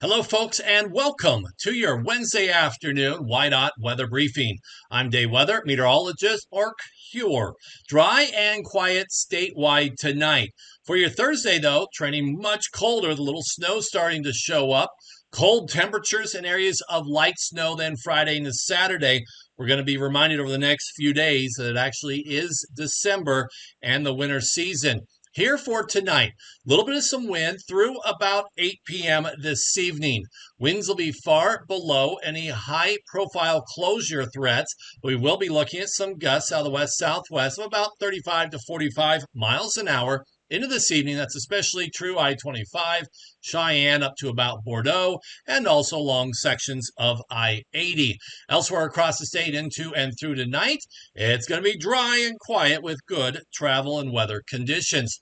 Hello, folks, and welcome to your Wednesday afternoon WYDOT weather briefing. I'm Day Weather Meteorologist Mark Huer. Dry and quiet statewide tonight. For your Thursday, though, trending much colder, the little snow starting to show up. Cold temperatures in areas of light snow then Friday into Saturday. We're going to be reminded over the next few days that it actually is December and the winter season. Here for tonight, a little bit of some wind through about 8 p.m. this evening. Winds will be far below any high-profile closure threats. We will be looking at some gusts out of the west-southwest of about 35 to 45 miles an hour into this evening. That's especially true I-25, Cheyenne up to about Bordeaux, and also long sections of I-80. Elsewhere across the state into and through tonight, it's going to be dry and quiet with good travel and weather conditions.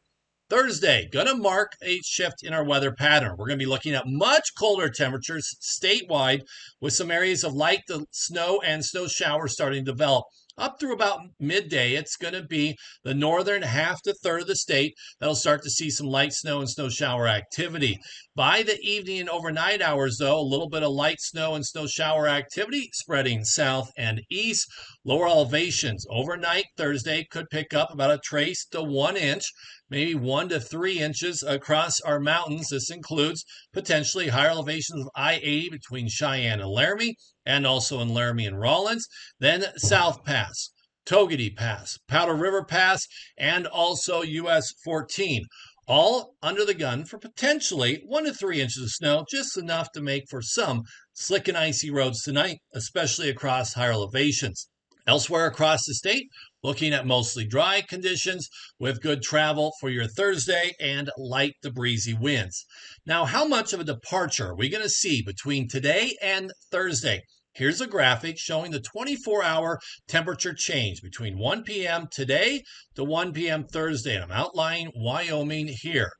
Thursday, going to mark a shift in our weather pattern. We're going to be looking at much colder temperatures statewide with some areas of light snow and snow showers starting to develop. Up through about midday, it's going to be the northern half to third of the state that'll start to see some light snow and snow shower activity. By the evening and overnight hours, though, a little bit of light snow and snow shower activity spreading south and east. Lower elevations overnight Thursday could pick up about a trace to 1 inch, maybe 1 to 3 inches across our mountains. This includes potentially higher elevations of I-80 between Cheyenne and Laramie, and also in Laramie and Rawlins, then South Pass, Togety Pass, Powder River Pass, and also US 14. All under the gun for potentially 1 to 3 inches of snow, just enough to make for some slick and icy roads tonight, especially across higher elevations. Elsewhere across the state, looking at mostly dry conditions with good travel for your Thursday and light to breezy winds. Now, how much of a departure are we going to see between today and Thursday? Here's a graphic showing the 24-hour temperature change between 1 p.m. today to 1 p.m. Thursday. And I'm outlining Wyoming here.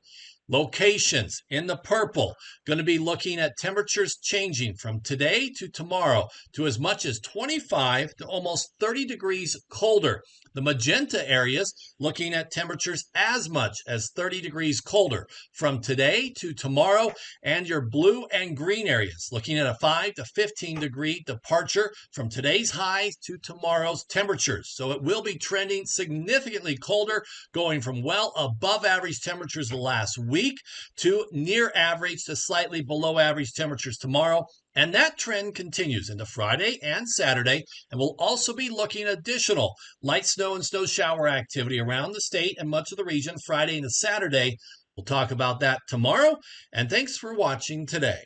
Locations in the purple, going to be looking at temperatures changing from today to tomorrow to as much as 25 to almost 30 degrees colder. The magenta areas looking at temperatures as much as 30 degrees colder from today to tomorrow, and your blue and green areas looking at a 5 to 15 degree departure from today's highs to tomorrow's temperatures. So it will be trending significantly colder, going from well above average temperatures the last week to near average to slightly below average temperatures tomorrow. And that trend continues into Friday and Saturday, and we'll also be looking at additional light snow and snow shower activity around the state and much of the region Friday and Saturday. We'll talk about that tomorrow, and thanks for watching today.